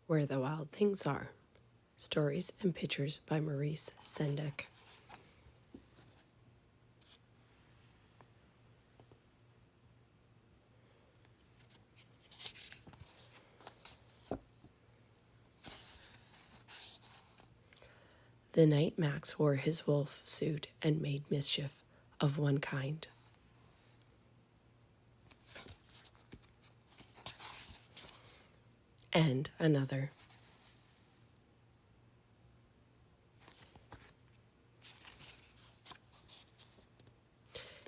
Where the Wild Things Are. Stories and Pictures by Maurice Sendak. The night Max wore his wolf suit and made mischief of one kind and another.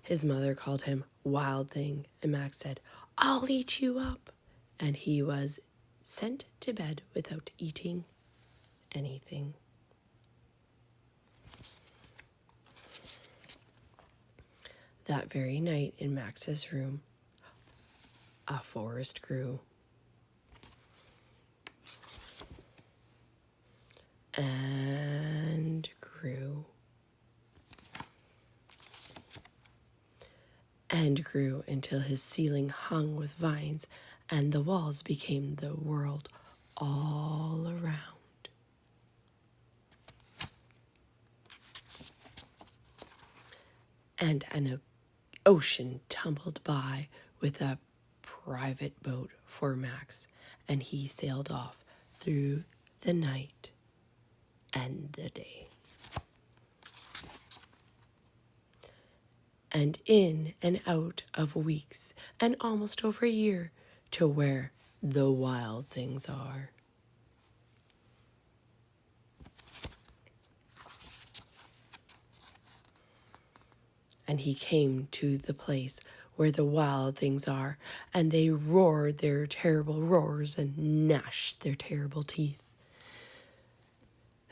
His mother called him Wild Thing, and Max said, "I'll eat you up." And he was sent to bed without eating anything. That very night in Max's room, a forest grew. And grew. And grew until his ceiling hung with vines and the walls became the world all around. And an ocean tumbled by with a private boat for Max, and he sailed off through the night and the day. And in and out of weeks and almost over a year to where the wild things are. And he came to the place where the wild things are, and they roared their terrible roars and gnashed their terrible teeth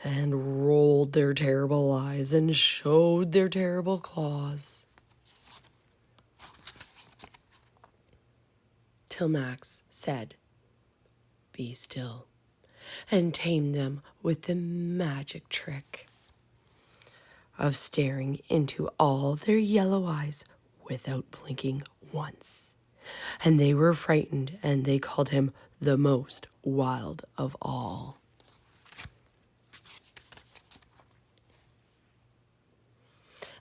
and rolled their terrible eyes and showed their terrible claws. Till Max said, "Be still," and tamed them with the magic trick of staring into all their yellow eyes without blinking once. And they were frightened, and they called him the most wild of all.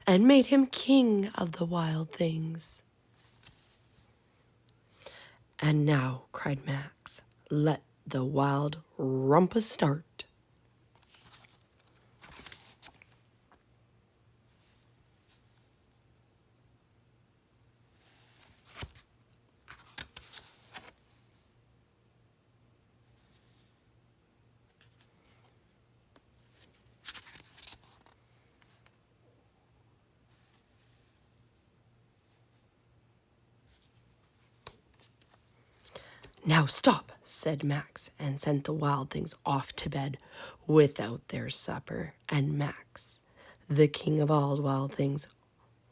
And made him king of the wild things. And now, cried Max, let the wild rumpus start. Now stop, said Max, and sent the wild things off to bed without their supper. And Max, the king of all wild things,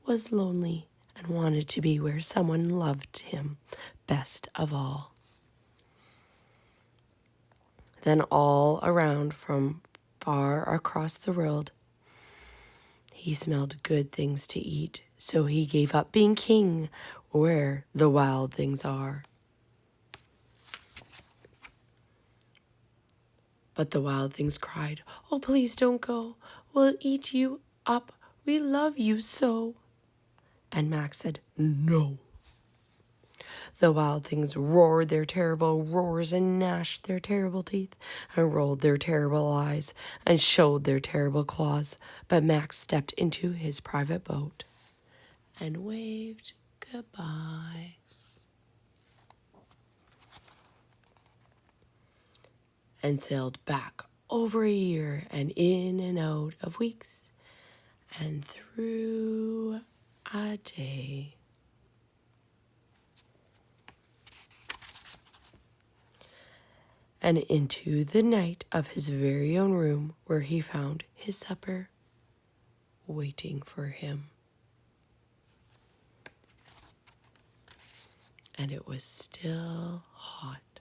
was lonely and wanted to be where someone loved him best of all. Then all around from far across the world, he smelled good things to eat, so he gave up being king where the wild things are. But the wild things cried, "Oh, please don't go. We'll eat you up. We love you so." And Max said, "No." The wild things roared their terrible roars and gnashed their terrible teeth and rolled their terrible eyes and showed their terrible claws. But Max stepped into his private boat and waved goodbye. And sailed back over a year and in and out of weeks and through a day. And into the night of his very own room where he found his supper waiting for him. And it was still hot.